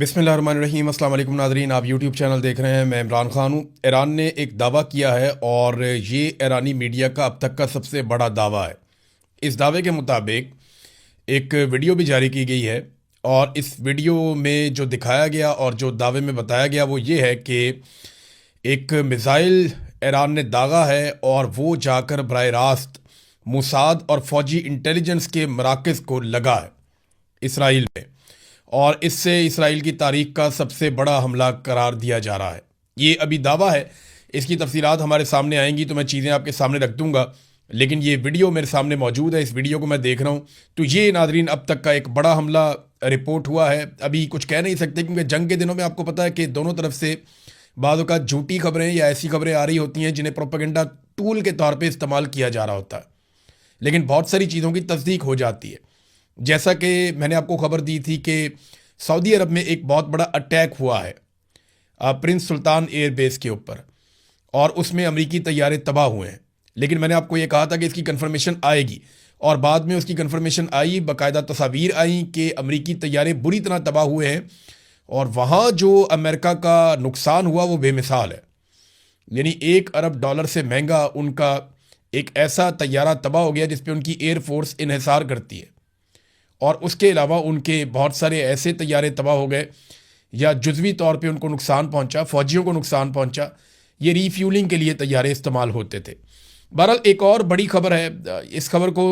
बिस्मिल्लाहिर्रहमानिर्रहीम अस्सलाम वालेकुम नाज़रीन, आप यूट्यूब चैनल देख रहे हैं। मैं इमरान खान हूँ। ईरान ने एक दावा किया है और ये ईरानी मीडिया का अब तक का सबसे बड़ा दावा है। इस दावे के मुताबिक एक वीडियो भी जारी की गई है और इस वीडियो में जो दिखाया गया और जो दावे में बताया गया वो ये है कि एक मिसाइल ईरान ने दागा है और वो जाकर बराह रास्त मोसाद और फ़ौजी इंटेलिजेंस के मराकज़ को लगा है इसराइल में, और इससे इसराइल की तारीख का सबसे बड़ा हमला करार दिया जा रहा है। ये अभी दावा है, इसकी तफसीलात हमारे सामने आएंगी तो मैं चीज़ें आपके सामने रख दूंगा, लेकिन ये वीडियो मेरे सामने मौजूद है। इस वीडियो को मैं देख रहा हूँ तो ये नाजरीन अब तक का एक बड़ा हमला रिपोर्ट हुआ है। अभी कुछ कह नहीं सकते क्योंकि जंग के दिनों में आपको पता है कि दोनों तरफ से बाद औक़ात झूठी खबरें या ऐसी खबरें आ रही होती हैं जिन्हें प्रोपेगेंडा टूल के तौर पर इस्तेमाल किया जा रहा होता है, लेकिन बहुत सारी चीज़ों की तस्दीक हो जाती है। जैसा कि मैंने आपको खबर दी थी कि सऊदी अरब में एक बहुत बड़ा अटैक हुआ है प्रिंस सुल्तान एयरबेस के ऊपर और उसमें अमरीकी तैयारे तबाह हुए हैं, लेकिन मैंने आपको ये कहा था कि इसकी कन्फर्मेशन आएगी और बाद में उसकी कन्फर्मेशन आई, बाकायदा तस्वीर आई कि अमरीकी तैयारे बुरी तरह तबाह हुए हैं और वहाँ जो अमेरिका का नुकसान हुआ वो बेमिसाल है। यानी $1 अरब से महंगा उनका एक ऐसा तैयारा तबाह हो गया जिस पे उनकी एयरफोर्स इन्हिसार करती है, और उसके अलावा उनके बहुत सारे ऐसे तैयारे तबाह हो गए या जुज़वी तौर पे उनको नुकसान पहुंचा, फ़ौजियों को नुकसान पहुंचा। ये रीफ्यूलिंग के लिए तैयारे इस्तेमाल होते थे। बहरहाल एक और बड़ी खबर है, इस खबर को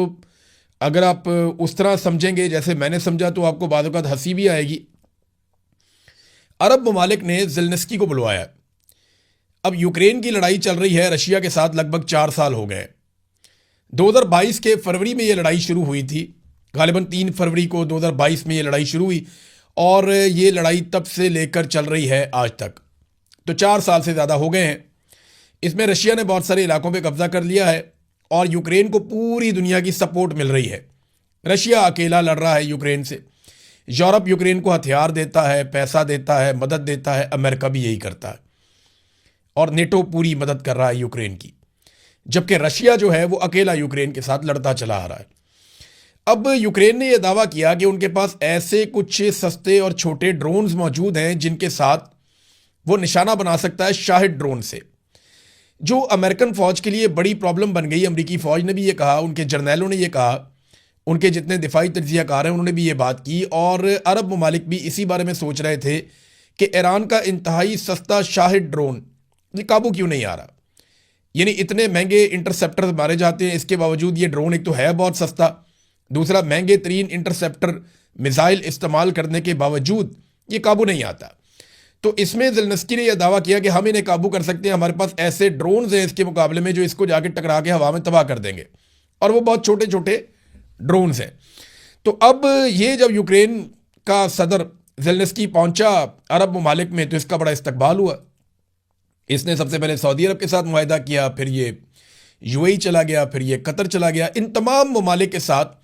अगर आप उस तरह समझेंगे जैसे मैंने समझा तो आपको बाद वक़्त हंसी भी आएगी। अरब ममालिक ने ज़ेलेंस्की को बुलवाया। अब यूक्रेन की लड़ाई चल रही है रशिया के साथ, लगभग 4 साल हो गए। 2022 के फरवरी में ये लड़ाई शुरू हुई थी, गालिबन 3 फरवरी को 2022 में ये लड़ाई शुरू हुई और ये लड़ाई तब से लेकर चल रही है आज तक, तो 4 साल से ज़्यादा हो गए हैं। इसमें रशिया ने बहुत सारे इलाकों पे कब्जा कर लिया है और यूक्रेन को पूरी दुनिया की सपोर्ट मिल रही है। रशिया अकेला लड़ रहा है यूक्रेन से, यूरोप यूक्रेन को हथियार देता है, पैसा देता है, मदद देता है, अमेरिका भी यही करता है और नेटो पूरी मदद कर रहा है यूक्रेन की, जबकि रशिया जो है वो अकेला यूक्रेन के साथ लड़ता चला आ रहा है। अब यूक्रेन ने यह दावा किया कि उनके पास ऐसे कुछ सस्ते और छोटे ड्रोन्स मौजूद हैं जिनके साथ वो निशाना बना सकता है शाहिद ड्रोन से, जो अमेरिकन फ़ौज के लिए बड़ी प्रॉब्लम बन गई। अमेरिकी फ़ौज ने भी ये कहा, उनके जर्नैलों ने ये कहा, उनके जितने दिफाई तज्ज़ियाकार हैं उन्होंने भी ये बात की, और अरब ममालिक भी इसी बारे में सोच रहे थे कि ईरान का इंतहाई सस्ता शाहिद ड्रोन ये काबू क्यों नहीं आ रहा। यानी इतने महंगे इंटरसेप्टर मारे जाते हैं, इसके बावजूद ये ड्रोन एक तो है बहुत सस्ता, दूसरा महंगे तरीन इंटरसेप्टर मिसाइल इस्तेमाल करने के बावजूद ये काबू नहीं आता। तो इसमें ज़ेलेंस्की ने यह दावा किया कि हम इन्हें काबू कर सकते हैं, हमारे पास ऐसे ड्रोन्स हैं इसके मुकाबले में जो इसको जाके टकरा के हवा में तबाह कर देंगे, और वो बहुत छोटे छोटे ड्रोन्स हैं। तो अब ये जब यूक्रेन का सदर ज़ेलेंस्की पहुंचा अरब ममालिक में तो इसका बड़ा इस्तकबाल हुआ। इसने सबसे पहले सऊदी अरब के साथ मुआहिदा किया, फिर ये यूएई चला गया, फिर ये कतर चला गया। इन तमाम ममालिक के साथ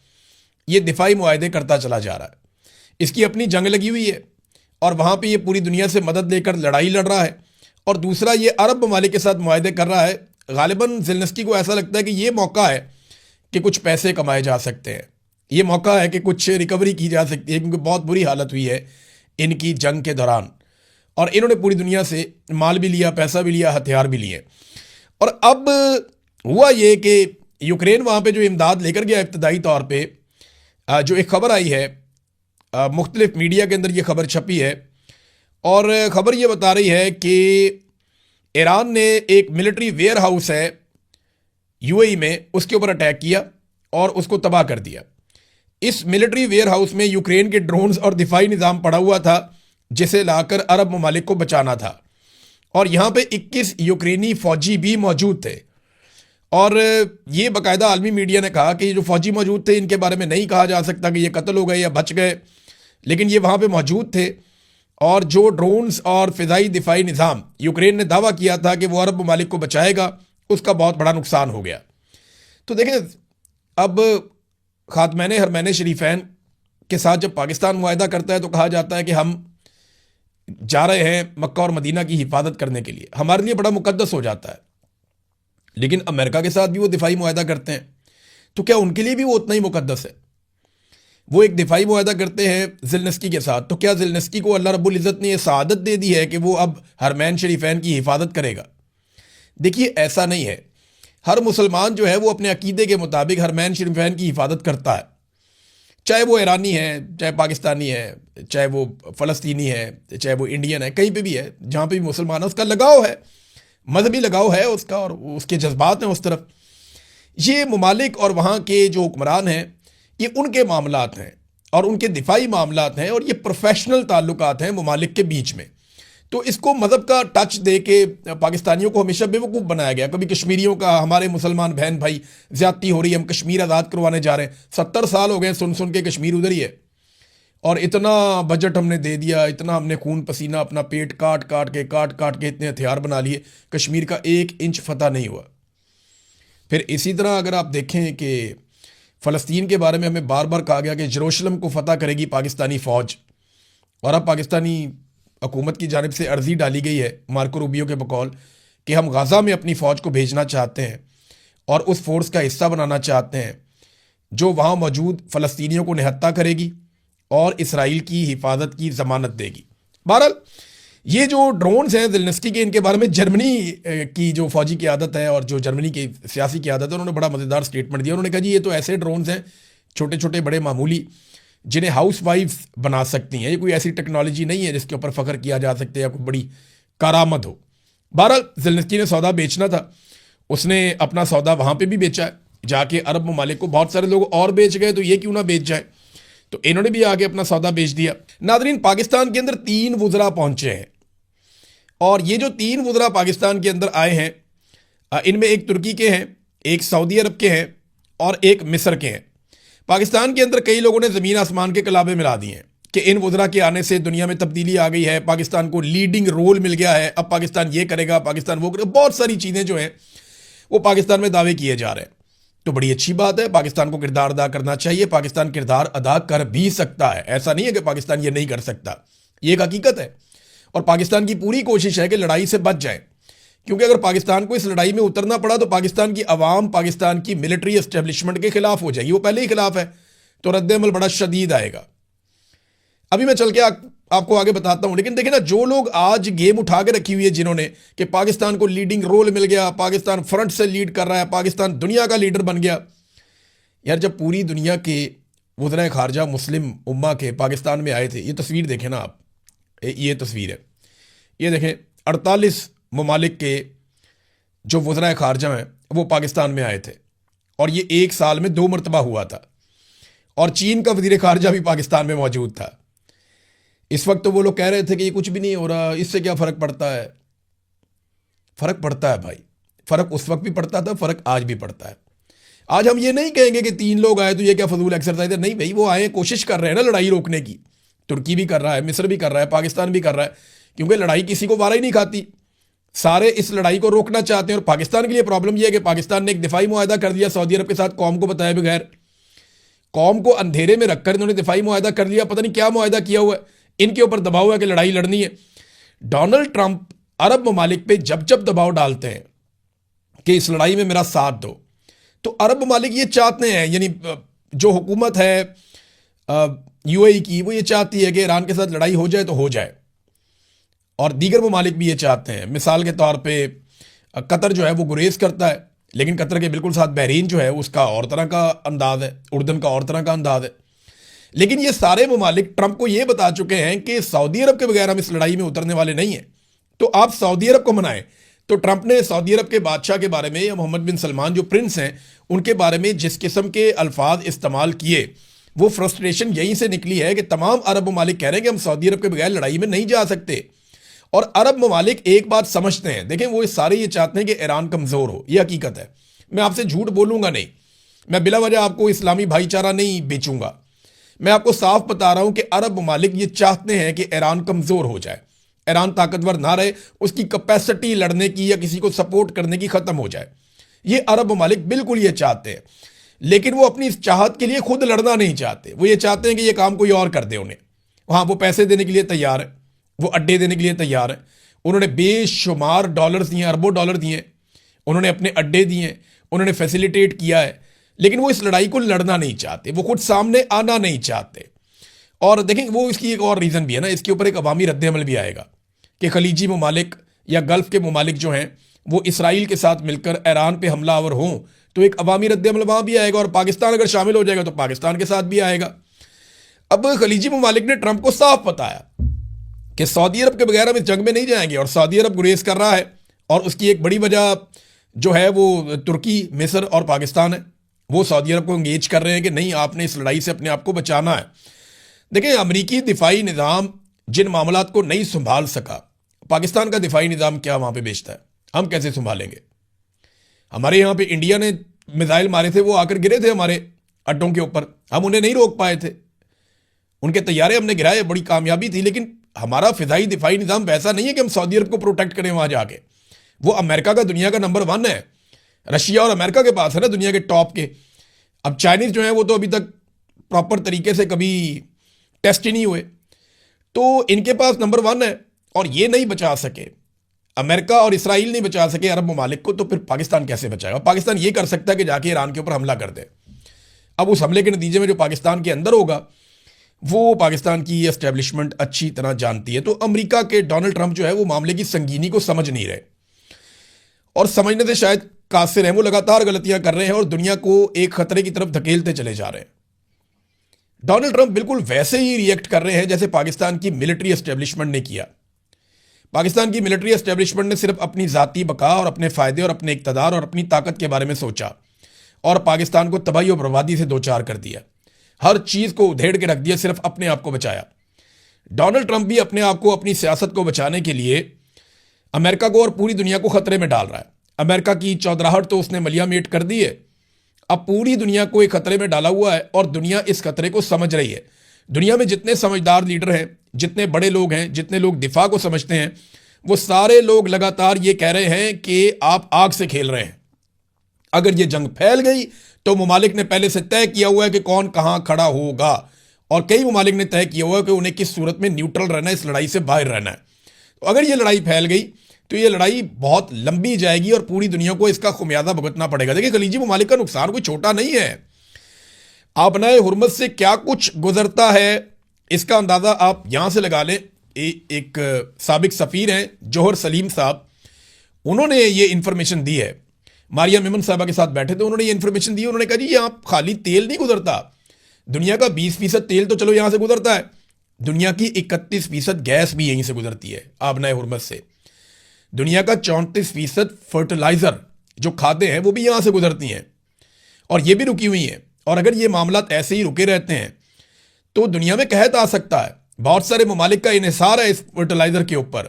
ये दिफाई मुआहदे करता चला जा रहा है। इसकी अपनी जंग लगी हुई है और वहाँ पे ये पूरी दुनिया से मदद लेकर लड़ाई लड़ रहा है, और दूसरा ये अरब ममालिक के साथ मुआहदे कर रहा है। गालिबन ज़ेलेंस्की को ऐसा लगता है कि ये मौका है कि कुछ पैसे कमाए जा सकते हैं, ये मौका है कि कुछ रिकवरी की जा सकती है, क्योंकि बहुत बुरी हालत हुई है इनकी जंग के दौरान और इन्होंने पूरी दुनिया से माल भी लिया, पैसा भी लिया, हथियार भी लिए। और अब हुआ ये कि यूक्रेन वहाँ पर जो इमदाद लेकर गया इब्तदाई तौर पर, जो एक खबर आई है मुख्तलिफ मीडिया के अंदर ये खबर छपी है, और ख़बर ये बता रही है कि ईरान ने एक मिलिट्री वेयर हाउस है यूएई में, उसके ऊपर अटैक किया और उसको तबाह कर दिया। इस मिलिट्री वेयर हाउस में यूक्रेन के ड्रोन्स और दिफाई निज़ाम पड़ा हुआ था जिसे लाकर अरब ममालिक को बचाना था, और यहाँ पे 21 यूक्रेनी फ़ौजी भी मौजूद थे। और ये बाकायदा आलमी मीडिया ने कहा कि ये जो फ़ौजी मौजूद थे इनके बारे में नहीं कहा जा सकता कि ये कत्ल हो गए या बच गए, लेकिन ये वहाँ पे मौजूद थे। और जो ड्रोन्स और फ़िज़ाई दिफाई निज़ाम यूक्रेन ने दावा किया था कि वो अरब ममालिक को बचाएगा, उसका बहुत बड़ा नुकसान हो गया। तो देखें, अब ख़ातमैन हरमैन शरीफैन के साथ जब पाकिस्तान मुआहिदा करता है तो कहा जाता है कि हम जा रहे हैं मक्का और मदीना की हिफाजत करने के लिए, हमारे लिए बड़ा मुकद्दस हो जाता है। लेकिन अमेरिका के साथ भी वो दिफाई मुआहिदा करते हैं, तो क्या उनके लिए भी वो उतना ही मुकद्दस है? वो एक दिफाई मुआहदा करते हैं ज़ेलेंस्की के साथ, तो क्या ज़ेलेंस्की को अल्लाह रब्बुल इज़्ज़त ने ये सआदत दे दी है कि वो अब हरमैन शरीफैन की हिफाजत करेगा? देखिए, ऐसा नहीं है। हर मुसलमान जो है वो अपने अकीदे के मुताबिक हरमैन शरीफैन की हिफाजत करता है, चाहे वो ईरानी है, चाहे पाकिस्तानी है, चाहे वो फ़लस्तीनी है, चाहे वो इंडियन है, कहीं पे भी है, जहाँ पे भी मुसलमान है, उसका लगाव है, मजहबी लगाव है उसका, और उसके जज्बात हैं उस तरफ। ये ममालिक और वहाँ के जो हुक्मरान हैं, ये उनके मामलात हैं और उनके दिफाई मामलात हैं, और ये प्रोफेशनल ताल्लुकात हैं ममालिक के बीच में। तो इसको मज़हब का टच दे के पाकिस्तानियों को हमेशा बेवकूफ़ बनाया गया। कभी कश्मीरियों का, हमारे मुसलमान बहन भाई ज़्यादती हो रही है, हम कश्मीर आज़ाद करवाने जा रहे हैं, 70 साल हो गए सुन सुन के कश्मीर उधर ही है, और इतना बजट हमने दे दिया, इतना हमने खून पसीना अपना पेट काट काट के इतने हथियार बना लिए, कश्मीर का 1 इंच फतह नहीं हुआ। फिर इसी तरह अगर आप देखें कि फ़लस्तीन के बारे में हमें बार बार कहा गया कि यरूशलेम को फतह करेगी पाकिस्तानी फ़ौज, और अब पाकिस्तानी हुकूमत की जानिब से अर्जी डाली गई है मार्को रूबियो के बकौल कि हम गाज़ा में अपनी फ़ौज को भेजना चाहते हैं और उस फोर्स का हिस्सा बनाना चाहते हैं जो वहाँ मौजूद फ़लस्तीनियों को निहत्ता करेगी और इसराइल की हिफाजत की ज़मानत देगी। बहरहाल, ये जो ड्रोन्स हैं ज़ेलेंस्की के, इनके बारे में जर्मनी की जो फ़ौजी क़यादत है और जो जर्मनी की सियासी क़यादत है, उन्होंने बड़ा मज़ेदार स्टेटमेंट दिया। उन्होंने कहा जी ये तो ऐसे ड्रोन्स हैं, छोटे छोटे बड़े मामूली, जिन्हें हाउस वाइफ्स बना सकती हैं, ये कोई ऐसी टेक्नोलॉजी नहीं है जिसके ऊपर फ़ख्र किया जा सकता है या कोई बड़ी करामत हो। बहरहाल, ज़ेलेंस्की ने सौदा बेचना था, उसने अपना सौदा वहाँ पे भी बेचा है, जाके अरब ममालिक को। बहुत सारे लोग और बेच गए, तो ये क्यों ना बेच जाए, तो इन्होंने भी आगे अपना सौदा बेच दिया। नादरीन, पाकिस्तान के अंदर 3 वुज़रा पहुँचे हैं, और ये जो 3 वुज़रा पाकिस्तान के अंदर आए हैं, इनमें एक तुर्की के हैं, एक सऊदी अरब के हैं और एक मिस्र के हैं। पाकिस्तान के अंदर कई लोगों ने ज़मीन आसमान के कलाबे मिला दिए हैं कि इन वुज़रा के आने से दुनिया में तब्दीली आ गई है, पाकिस्तान को लीडिंग रोल मिल गया है, अब पाकिस्तान ये करेगा, पाकिस्तान वो करेगा, बहुत सारी चीज़ें जो हैं वो पाकिस्तान में दावे किए जा रहे हैं। तो बड़ी अच्छी बात है, पाकिस्तान को किरदार अदा करना चाहिए, पाकिस्तान किरदार अदा कर भी सकता है, ऐसा नहीं है कि पाकिस्तान ये नहीं कर सकता, ये एक हकीकत है। और पाकिस्तान की पूरी कोशिश है कि लड़ाई से बच जाए, क्योंकि अगर पाकिस्तान को इस लड़ाई में उतरना पड़ा तो पाकिस्तान की आवाम पाकिस्तान की मिलिट्री एस्टेब्लिशमेंट के खिलाफ हो जाएगी, वो पहले ही खिलाफ है, तो रद्द-ए-अमल बड़ा शदीद आएगा। अभी मैं चल के आपको आगे बताता हूं। लेकिन देखिए ना, जो लोग आज गेम उठा के रखी हुई है जिन्होंने, कि पाकिस्तान को लीडिंग रोल मिल गया, पाकिस्तान फ्रंट से लीड कर रहा है, पाकिस्तान दुनिया का लीडर बन गया। यार, जब पूरी दुनिया के वज़राए खारजा मुस्लिम उम्मा के पाकिस्तान में आए थे, ये तस्वीर देखें ना आप, ये तस्वीर है, ये देखें, 48 ममालिक के जो वज़राए खारजा हैं वो पाकिस्तान में आए थे, और ये 1 साल में 2 मरतबा हुआ था, और चीन का वज़ीर खारजा भी पाकिस्तान में मौजूद था। इस वक्त तो वो लोग कह रहे थे कि ये कुछ भी नहीं हो रहा, इससे क्या फ़र्क पड़ता है। फ़र्क पड़ता है भाई, फ़र्क उस वक्त भी पड़ता था, फ़र्क आज भी पड़ता है। आज हम ये नहीं कहेंगे कि 3 लोग आए तो ये क्या फजूल एक्सरसाइज है, नहीं भाई, वो आए, कोशिश कर रहे हैं ना लड़ाई रोकने की। तुर्की भी कर रहा है, मिस्र भी कर रहा है, पाकिस्तान भी कर रहा है, क्योंकि लड़ाई किसी को वारा ही नहीं खाती, सारे इस लड़ाई को रोकना चाहते हैं। और पाकिस्तान के लिए प्रॉब्लम यह है कि पाकिस्तान ने एक दिफाई मुआहदा कर दिया सऊदी अरब के साथ, कौम को बताए बगैर, कौम को अंधेरे में रखकर इन्होंने दिफाई मुआहदा कर लिया। पता नहीं क्या मुआहदा किया हुआ है, इनके ऊपर दबाव है कि लड़ाई लड़नी है। डोनाल्ड ट्रंप अरब ममालिक पे जब जब दबाव डालते हैं कि इस लड़ाई में मेरा साथ दो, तो अरब ममालिक ये चाहते हैं, यानी जो हुकूमत है यूएई की, वो ये चाहती है कि ईरान के साथ लड़ाई हो जाए तो हो जाए, और दीगर ममालिक भी ये चाहते हैं। मिसाल के तौर पे कतर जो है वो गुरेज करता है, लेकिन कतर के बिल्कुल साथ बहरीन जो है उसका और तरह का अंदाज है, उर्दन का और तरह का अंदाज है। लेकिन ये सारे ममालिक ट्रंप को ये बता चुके हैं कि सऊदी अरब के बगैर हम इस लड़ाई में उतरने वाले नहीं हैं, तो आप सऊदी अरब को मनाएं। तो ट्रंप ने सऊदी अरब के बादशाह के बारे में, या मोहम्मद बिन सलमान जो प्रिंस हैं, उनके बारे में जिस किस्म के अल्फाज इस्तेमाल किए, वो फ्रस्ट्रेशन यहीं से निकली है कि तमाम अरब ममालिक कह रहे हैं कि हम सऊदी अरब के बगैर लड़ाई में नहीं जा सकते। और अरब ममालिक एक बात समझते हैं, देखें, वो सारे ये चाहते हैं कि ईरान कमज़ोर हो, ये हकीकत है। मैं आपसे झूठ बोलूँगा नहीं, मैं बिला वजह आपको इस्लामी भाईचारा नहीं बेचूंगा। मैं आपको साफ बता रहा हूँ कि अरब ममालिक ये चाहते हैं कि ईरान कमज़ोर हो जाए, ईरान ताकतवर ना रहे, उसकी कैपेसिटी लड़ने की या किसी को सपोर्ट करने की ख़त्म हो जाए। ये अरब ममालिक बिल्कुल ये चाहते हैं, लेकिन वो अपनी इस चाहत के लिए खुद लड़ना नहीं चाहते। वो ये चाहते हैं कि ये काम कोई और कर दे उन्हें। हाँ, वो पैसे देने के लिए तैयार है, वो अड्डे देने के लिए तैयार है। उन्होंने बेशुमार डॉलर्स दिए, अरबों डॉलर दिए, उन्होंने अपने अड्डे दिए, उन्होंने फैसिलिटेट किया है लेकिन वो इस लड़ाई को लड़ना नहीं चाहते, वो खुद सामने आना नहीं चाहते। और देखें, वो इसकी एक और रीज़न भी है ना, इसके ऊपर एक अवामी रद्दअमल भी आएगा कि खलीजी ममालिक या गल्फ़ के ममालिक जो हैं वो इसराइल के साथ मिलकर ईरान पे हमलावर हों, तो एक अवामी रद्दअमल वहाँ भी आएगा, और पाकिस्तान अगर शामिल हो जाएगा तो पाकिस्तान के साथ भी आएगा। अब खलीजी ममालिक ने ट्रंप को साफ बताया कि सऊदी अरब के बगैर हम इस जंग में नहीं जाएंगे, और सऊदी अरब गुरेज कर रहा है, और उसकी एक बड़ी वजह जो है वो तुर्की, मिस्र और पाकिस्तान है। वो सऊदी अरब को इंगेज कर रहे हैं कि नहीं, आपने इस लड़ाई से अपने आप को बचाना है। देखिए, अमरीकी दिफाई निज़ाम जिन मामलात को नहीं संभाल सका, पाकिस्तान का दिफाई निज़ाम क्या वहाँ पे बेचता है, हम कैसे संभालेंगे? हमारे यहाँ पे इंडिया ने मिसाइल मारे थे, वो आकर गिरे थे हमारे अड्डों के ऊपर, हम उन्हें नहीं रोक पाए थे, उनके तैयारे हमने गिराए, बड़ी कामयाबी थी। लेकिन हमारा फिजाई दिफाई निज़ाम वैसा नहीं है कि हम सऊदी अरब को प्रोटेक्ट करें वहाँ जाके। वो अमेरिका का दुनिया का नंबर 1 है, रशिया और अमेरिका के पास है ना दुनिया के टॉप के। अब चाइनीज़ जो है वो तो अभी तक प्रॉपर तरीके से कभी टेस्ट ही नहीं हुए, तो इनके पास नंबर 1 है, और ये नहीं बचा सके, अमेरिका और इसराइल नहीं बचा सके अरब ममालिक को, तो फिर पाकिस्तान कैसे बचाएगा? पाकिस्तान ये कर सकता है कि जाके ईरान के ऊपर हमला कर दे। अब उस हमले के नतीजे में जो पाकिस्तान के अंदर होगा वो पाकिस्तान की एस्टेब्लिशमेंट अच्छी तरह जानती है। तो अमेरिका के डोनाल्ड ट्रंप जो है वो मामले की संगीनी को समझ नहीं रहे, और समझने से शायद कासिर हैं, वो लगातार गलतियां कर रहे हैं और दुनिया को एक खतरे की तरफ धकेलते चले जा रहे हैं। डोनाल्ड ट्रंप बिल्कुल वैसे ही रिएक्ट कर रहे हैं जैसे पाकिस्तान की मिलिट्री एस्टेब्लिशमेंट ने किया। पाकिस्तान की मिलिट्री एस्टेब्लिशमेंट ने सिर्फ अपनी ज़ाती बका और अपने फ़ायदे और अपने इक़्तिदार और अपनी ताकत के बारे में सोचा, और पाकिस्तान को तबाही और बर्बादी से दो चार कर दिया, हर चीज़ को उधेड़ के रख दिया, सिर्फ अपने आप को बचाया। डोनाल्ड ट्रंप भी अपने आप को, अपनी सियासत को बचाने के लिए अमेरिका को और पूरी दुनिया को खतरे में डाल रहा है। अमेरिका की चौधराहट तो उसने मलियामेट कर दी है, अब पूरी दुनिया को एक खतरे में डाला हुआ है, और दुनिया इस खतरे को समझ रही है। दुनिया में जितने समझदार लीडर हैं, जितने बड़े लोग हैं, जितने लोग दिफा को समझते हैं, वो सारे लोग लगातार ये कह रहे हैं कि आप आग से खेल रहे हैं। अगर ये जंग फैल गई तो ममालिक ने पहले से तय किया हुआ है कि कौन कहां खड़ा होगा, और कई ममालिक ने तय किया हुआ है कि उन्हें किस सूरत में न्यूट्रल रहना है, इस लड़ाई से बाहर रहना है। तो अगर ये लड़ाई फैल गई तो ये लड़ाई बहुत लंबी जाएगी और पूरी दुनिया को इसका खुमियाजा भुगतना पड़ेगा। देखिए, खलीजी ममालिक का नुकसान कोई छोटा नहीं है। आपनाए हुर्मत से क्या कुछ गुजरता है इसका अंदाज़ा आप यहां से लगा लें। एक साबिक सफ़ीर हैं जौहर सलीम साहब, उन्होंने ये इन्फॉर्मेशन दी है। मारिया मेमन साहबा के साथ बैठे थे, उन्होंने ये इन्फॉर्मेशन दी। उन्होंने कहा जी, यहाँ खाली तेल नहीं गुजरता, दुनिया का 20% तेल तो चलो यहाँ से गुजरता है, दुनिया की 31% गैस भी यहीं से गुजरती है आपनाए हुर्मत से। दुनिया का 34% फर्टिलाइजर जो खाते हैं वो भी यहां से गुजरती हैं, और ये भी रुकी हुई हैं। और अगर ये मामला ऐसे ही रुके रहते हैं तो दुनिया में कहत आ सकता है। बहुत सारे ममालिक का इन्हिसार है इस फर्टिलाइजर के ऊपर,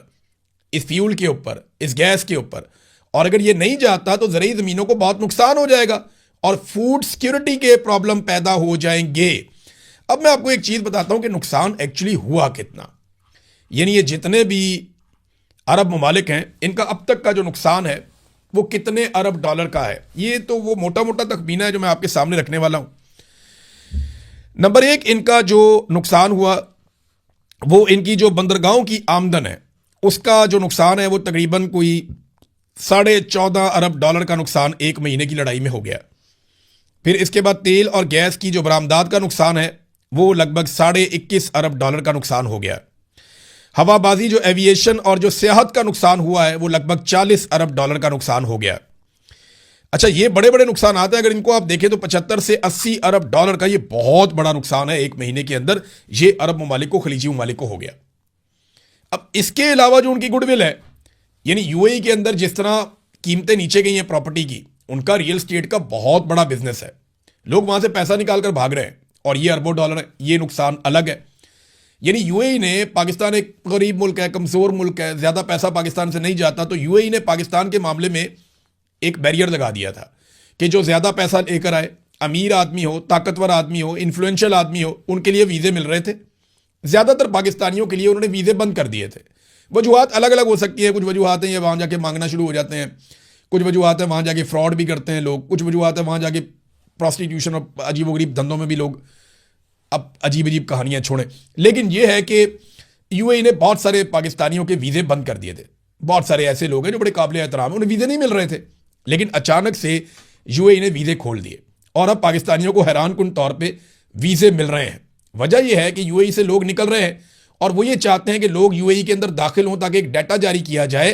इस फ्यूल के ऊपर, इस गैस के ऊपर, और अगर ये नहीं जाता तो ज़रई ज़मीनों को बहुत नुकसान हो जाएगा और फूड सिक्योरिटी के प्रॉब्लम पैदा हो जाएंगे। अब मैं आपको एक चीज़ बताता हूं कि नुकसान एक्चुअली हुआ कितना। यानी ये जितने भी अरब ममालिक हैं, इनका अब तक का जो नुकसान है वो कितने अरब डॉलर का है, ये तो वो मोटा मोटा तखमीना है जो मैं आपके सामने रखने वाला हूं। नंबर 1, इनका जो नुकसान हुआ वो इनकी जो बंदरगाहों की आमदन है उसका जो नुकसान है वो तकरीबन कोई 14.5 अरब डॉलर का नुकसान एक महीने की लड़ाई में हो गया। फिर इसके बाद तेल और गैस की जो बरामदात का नुकसान है वो लगभग 21.5 अरब डॉलर का नुकसान हो गया। हवाबाजी जो एविएशन और जो सियाहत का नुकसान हुआ है वो लगभग 40 अरब डॉलर का नुकसान हो गया। अच्छा, ये बड़े बड़े नुकसान आते हैं, अगर इनको आप देखें तो 75 से 80 अरब डॉलर का ये बहुत बड़ा नुकसान है एक महीने के अंदर, ये अरब ममालिक को, खलीजी ममालिक को हो गया। अब इसके अलावा जो उनकी गुडविल है, यानी यूएई के अंदर जिस तरह कीमतें नीचे गई हैं प्रॉपर्टी की, उनका रियल स्टेट का बहुत बड़ा बिजनेस है, लोग वहां से पैसा निकाल कर भाग रहे हैं, और ये अरबों डॉलर है, ये नुकसान अलग है। यानी यूएई ने, पाकिस्तान एक गरीब मुल्क है, कमज़ोर मुल्क है, ज़्यादा पैसा पाकिस्तान से नहीं जाता, तो यूएई ने पाकिस्तान के मामले में एक बैरियर लगा दिया था कि जो ज़्यादा पैसा लेकर आए, अमीर आदमी हो, ताकतवर आदमी हो, इन्फ्लुएंशियल आदमी हो, उनके लिए वीज़े मिल रहे थे। ज़्यादातर पाकिस्तानियों के लिए उन्होंने वीज़े बंद कर दिए थे। वजूहत अलग अलग हो सकती है, कुछ वजूहत हैं ये वहाँ जाके मांगना शुरू हो जाते हैं, कुछ वजूहत हैं वहाँ जाके फ्रॉड भी करते हैं लोग, कुछ वजूहत हैं वहाँ जाके प्रॉस्टिट्यूशन और अजीबोगरीब धंधों में भी लोग अब अजीब अजीब कहानियां छोड़ें। लेकिन यह है कि यूएई ने बहुत सारे पाकिस्तानियों के वीज़े बंद कर दिए थे। बहुत सारे ऐसे लोग हैं जो बड़े काबिल एहतराम हैं, उन्हें वीज़े नहीं मिल रहे थे, लेकिन अचानक से यूएई ने वीज़े खोल दिए और अब पाकिस्तानियों को हैरानकुन तौर पे वीज़े मिल रहे हैं। वजह यह है कि यूएई से लोग निकल रहे हैं और वो ये चाहते हैं कि लोग यूएई के अंदर दाखिल हों ताकि एक डाटा जारी किया जाए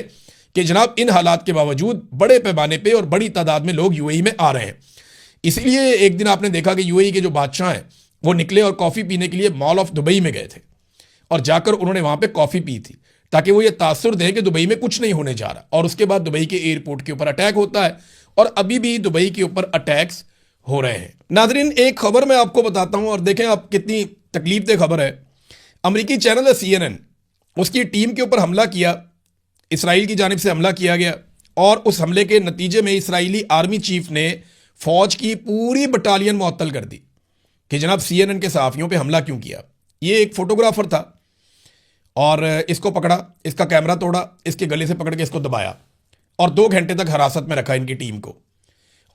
कि जनाब इन हालात के बावजूद बड़े पैमाने पे और बड़ी तादाद में लोग यूएई में आ रहे हैं। इसलिए एक दिन आपने देखा कि यूएई के जो बादशाह हैं वो निकले और कॉफ़ी पीने के लिए मॉल ऑफ दुबई में गए थे और जाकर उन्होंने वहाँ पे कॉफ़ी पी थी ताकि वो ये तासुर दें कि दुबई में कुछ नहीं होने जा रहा। और उसके बाद दुबई के एयरपोर्ट के ऊपर अटैक होता है और अभी भी दुबई के ऊपर अटैक्स हो रहे हैं। नाजरीन, एक खबर मैं आपको बताता हूं और देखें आप कितनी तकलीफ दे खबर है। अमेरिकी चैनल है CNN, उसकी टीम के ऊपर हमला किया, इसराइल की जानिब से हमला किया गया और उस हमले के नतीजे में इसराइली आर्मी चीफ ने फौज की पूरी बटालियन मुअत्तल कर दी कि जनाब CNN के सहाफ़ियों पे हमला क्यों किया। ये एक फोटोग्राफर था और इसको पकड़ा, इसका कैमरा तोड़ा, इसके गले से पकड़ के इसको दबाया और 2 घंटे तक हिरासत में रखा इनकी टीम को।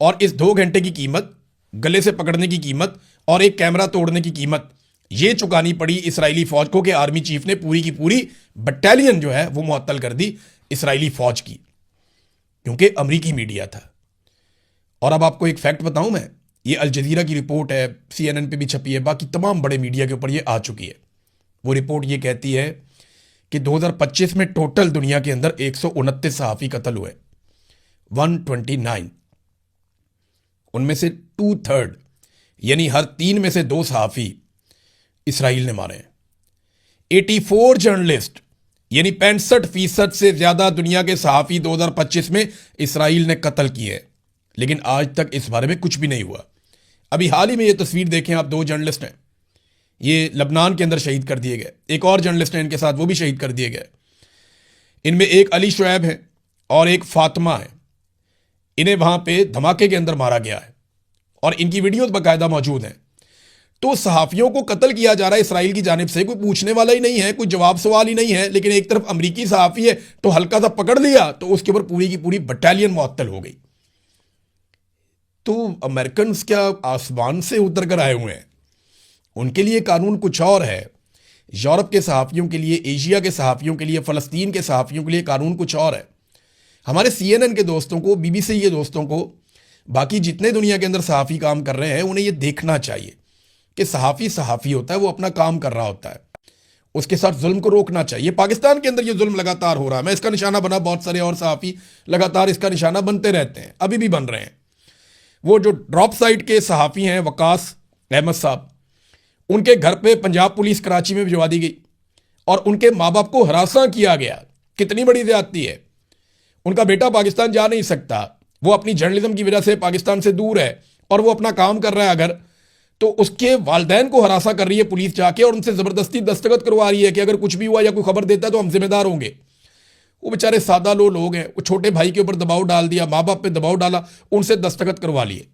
और इस 2 घंटे की कीमत, गले से पकड़ने की कीमत और एक कैमरा तोड़ने की कीमत ये चुकानी पड़ी इसराइली फौज को कि आर्मी चीफ ने पूरी की पूरी बटालियन जो है वो मुअत्तल कर दी इसराइली फौज की, क्योंकि अमेरिकी मीडिया था। और अब आपको एक फैक्ट बताऊं मैं, ये अल जज़ीरा की रिपोर्ट है, CNN पे भी छपी है, बाकी तमाम बड़े मीडिया के ऊपर ये आ चुकी है। वो रिपोर्ट ये कहती है कि 2025 में टोटल दुनिया के अंदर 129 सहाफ़ी कत्ल हुए, 129, उनमें से 2/3 यानी हर 3 में से 2 सहाफ़ी इसराइल ने मारे हैं। 84 जर्नलिस्ट यानी 65% से ज्यादा दुनिया के सहाफ़ी 2025 में इसराइल ने कत्ल किए हैं, लेकिन आज तक इस बारे में कुछ भी नहीं हुआ। अभी हाल ही में ये तस्वीर देखें आप, 2 जर्नलिस्ट हैं, ये लबनान के अंदर शहीद कर दिए गए। एक और जर्नलिस्ट हैं इनके साथ, वो भी शहीद कर दिए गए। इनमें एक अली शुएब है और एक फातिमा है। इन्हें वहां पे धमाके के अंदर मारा गया है और इनकी वीडियोस बाकायदा मौजूद हैं। तो सहाफ़ियों को कत्ल किया जा रहा है इसराइल की जानिब से, कोई पूछने वाला ही नहीं है, कोई जवाब सवाल ही नहीं है। लेकिन एक तरफ अमरीकी सहाफ़ी है तो हल्का सा पकड़ लिया तो उसके ऊपर पूरी की पूरी बटालियन मुअत्तल हो गई। तो अमेरिकन क्या आसमान से उतर कर आए हुए हैं? उनके लिए कानून कुछ और है। यूरोप के सहाफ़ियों के लिए, एशिया के सहाफ़ियों के लिए, फ़लस्तीन के सहाफ़ियों के लिए कानून कुछ और है। हमारे CNN के दोस्तों को, BBC के दोस्तों को, बाकी जितने दुनिया के अंदर सहाफ़ी काम कर रहे हैं उन्हें यह देखना चाहिए कि सहाफ़ी सहाफ़ी होता है, वो अपना काम कर रहा होता है, उसके साथ जुल्म को रोकना चाहिए। पाकिस्तान के अंदर ये जुल्म लगातार हो रहा है, मैं इसका निशाना बना, बहुत सारे और सहाफ़ी लगातार इसका निशाना बनते रहते हैं, अभी भी बन रहे हैं। वो जो ड्रॉप साइट के सहाफ़ी हैं वकास अहमद साहब, उनके घर पे पंजाब पुलिस कराची में भिजवा दी गई और उनके माँ बाप को हरासा किया गया। कितनी बड़ी ज़्यादती है। उनका बेटा पाकिस्तान जा नहीं सकता, वो अपनी जर्नलिज्म की वजह से पाकिस्तान से दूर है और वो अपना काम कर रहा है अगर, तो उसके वालदैन को हरासा कर रही है पुलिस जाके और उनसे ज़बरदस्ती दस्तखत करवा रही है कि अगर कुछ भी हुआ या कोई खबर देता है तो हम जिम्मेदार होंगे। वो बेचारे सादा लोग हैं, वो छोटे भाई के ऊपर दबाव डाल दिया, माँ बाप पे दबाव डाला, उनसे दस्तखत करवा लिए।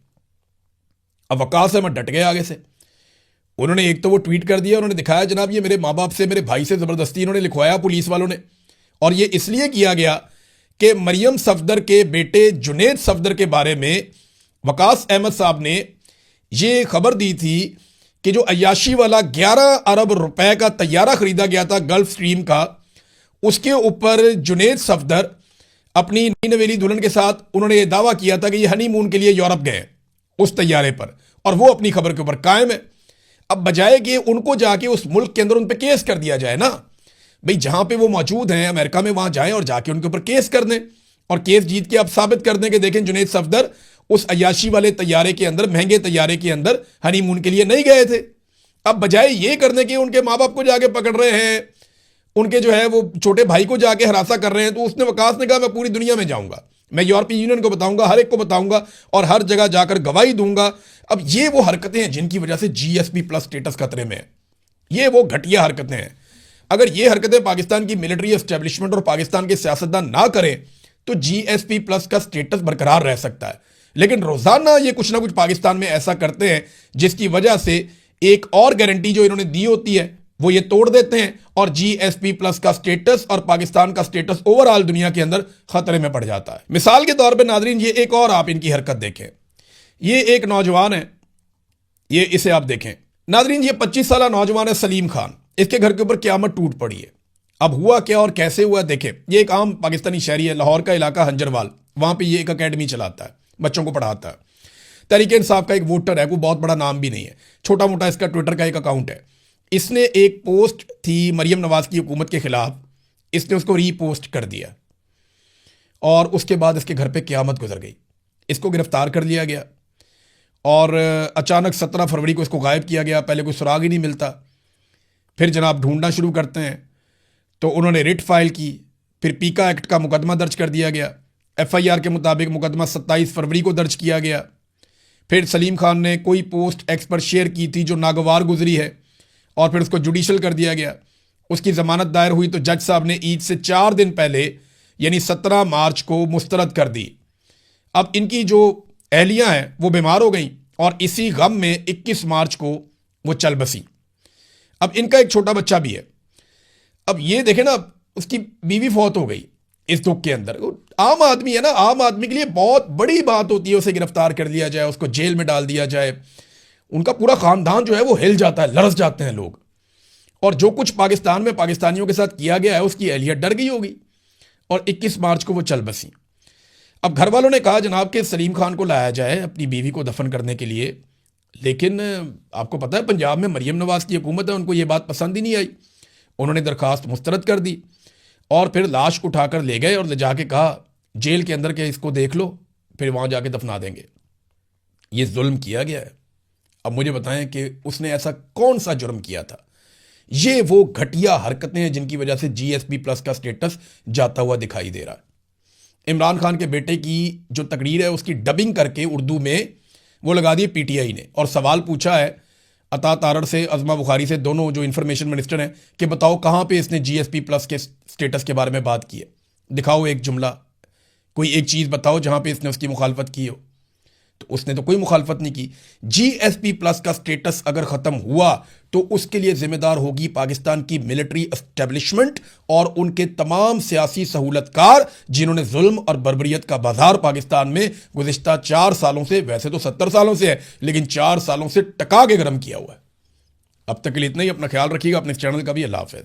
अब वकास अहमद डट गए आगे से। उन्होंने एक तो वो ट्वीट कर दिया, उन्होंने दिखाया जनाब ये मेरे माँ बाप से, मेरे भाई से ज़बरदस्ती इन्होंने लिखवाया पुलिस वालों ने। और ये इसलिए किया गया कि मरियम सफदर के बेटे जुनेद सफदर के बारे में वकास अहमद साहब ने ये खबर दी थी कि जो अय्याशी वाला 11 अरब रुपए का तैयारा खरीदा गया था गल्फ स्ट्रीम का, उसके ऊपर जुनेद सफदर अपनी नई नवेली दुल्हन के साथ उन्होंने ये दावा किया था कि ये हनीमून के लिए यूरोप गए उस तैयारे पर, और वो अपनी खबर के ऊपर कायम है। अब बजाय कि उनको जाके उस मुल्क के अंदर उन पर केस कर दिया जाए ना, भाई जहां पे वो मौजूद हैं अमेरिका में, वहां जाएं और जाके उनके ऊपर केस कर दें और केस जीत के आप साबित कर दें कि देखें जुनेद सफदर उस अय्याशी वाले तैयारे के अंदर, महंगे तैयारे के अंदर हनीमून के लिए नहीं गए थे। अब बजाय ये करने के उनके माँ बाप को जाके पकड़ रहे हैं, उनके जो है वो छोटे भाई को जाके हरासा कर रहे हैं। तो उसने वकास ने कहा मैं पूरी दुनिया में जाऊंगा, मैं यूरोपीय यूनियन को बताऊंगा, हर एक को बताऊंगा और हर जगह जाकर गवाही दूंगा। अब ये वो हरकतें हैं जिनकी वजह से GSP+ स्टेटस खतरे में है। ये वो घटिया हरकतें हैं। अगर ये हरकतें पाकिस्तान की मिलिट्री एस्टेब्लिशमेंट और पाकिस्तान के सियासतदान ना करें तो GSP+ का स्टेटस बरकरार रह सकता है। लेकिन रोजाना ये कुछ ना कुछ पाकिस्तान में ऐसा करते हैं जिसकी वजह से एक और गारंटी जो इन्होंने दी होती है वो ये तोड़ देते हैं और GSP+ का स्टेटस और पाकिस्तान का स्टेटस ओवरऑल दुनिया के अंदर खतरे में पड़ जाता है। मिसाल के तौर पे नाजरीन, ये एक और आप इनकी हरकत देखें। ये एक नौजवान है, ये इसे आप देखें नाजरीन, ये 25 साल नौजवान है सलीम खान। इसके घर के ऊपर क़यामत टूट पड़ी है। अब हुआ क्या और कैसे हुआ देखें। ये एक आम पाकिस्तानी शहरी है, लाहौर का इलाका हंजरवाल, वहां पर ये एक अकेडमी चलाता है, बच्चों को पढ़ाता है। तहरीक इंसाफ का एक वोटर है, कोई बहुत बड़ा नाम भी नहीं है, छोटा मोटा इसका ट्विटर का एक अकाउंट है। इसने एक पोस्ट थी मरियम नवाज की हुकूमत के खिलाफ, इसने उसको रीपोस्ट कर दिया और उसके बाद इसके घर पे क़यामत गुजर गई। इसको गिरफ्तार कर लिया गया और अचानक 17 फरवरी को इसको गायब किया गया। पहले कोई सुराग ही नहीं मिलता, फिर जनाब ढूंढना शुरू करते हैं तो उन्होंने रिट फाइल की, फिर पीका एक्ट का मुकदमा दर्ज कर दिया गया। FIR के मुताबिक मुकदमा 27 फरवरी को दर्ज किया गया। फिर सलीम खान ने कोई पोस्ट एक्स पर शेयर की थी जो नागवार गुजरी है और फिर उसको जुडिशल कर दिया गया। उसकी ज़मानत दायर हुई तो जज साहब ने ईद से 4 दिन पहले यानी 17 मार्च को मुस्तरद कर दी। अब इनकी जो अहलियाँ हैं वो बीमार हो गई और इसी गम में 21 मार्च को वो चल बसी। अब इनका एक छोटा बच्चा भी है। अब ये देखें ना, उसकी बीवी फौत हो गई इस दुख के अंदर। आम आदमी है ना, आम आदमी के लिए बहुत बड़ी बात होती है उसे गिरफ्तार कर लिया जाए, उसको जेल में डाल दिया जाए। उनका पूरा खानदान जो है वो हिल जाता है, लरस जाते हैं लोग। और जो कुछ पाकिस्तान में पाकिस्तानियों के साथ किया गया है उसकी अहलियत डर गई होगी और 21 मार्च को वो चल बसी। अब घर वालों ने कहा जनाब कि सलीम खान को लाया जाए अपनी बीवी को दफन करने के लिए, लेकिन आपको पता है पंजाब में मरियम नवाज की हुकूमत है, उनको ये बात पसंद ही नहीं आई। उन्होंने दरखास्त मुस्तरद कर दी और फिर लाश उठाकर ले गए और ले जाके कहा जेल के अंदर के इसको देख लो, फिर वहाँ जाके दफना देंगे। ये जुल्म किया गया है। अब मुझे बताएं कि उसने ऐसा कौन सा जुर्म किया था। ये वो घटिया हरकतें हैं जिनकी वजह से GSP+ का स्टेटस जाता हुआ दिखाई दे रहा है। इमरान खान के बेटे की जो तकरीर है उसकी डबिंग करके उर्दू में वो लगा दी PTI ने और सवाल पूछा है अता तारड़ से, अज़मा बुखारी से, दोनों जो इंफॉर्मेशन मिनिस्टर हैं, कि बताओ कहाँ पे इसने GSP+ के स्टेटस के बारे में बात की है। दिखाओ एक जुमला, कोई एक चीज़ बताओ जहाँ पे इसने उसकी मुखालफत की हो। तो उसने तो कोई मुखालफत नहीं की। GSP+ का स्टेटस अगर ख़त्म हुआ तो उसके लिए जिम्मेदार होगी पाकिस्तान की मिलिट्री एस्टेब्लिशमेंट और उनके तमाम सियासी सहूलतकार जिन्होंने जुल्म और बर्बरियत का बाजार पाकिस्तान में गुज़िश्ता 4 सालों से, वैसे तो 70 सालों से है, लेकिन 4 सालों से टका के गर्म किया हुआ है। अब तक के लिए इतना ही। अपना ख्याल रखिएगा, अपने चैनल का भी। अल्लाह हाफ़िज़।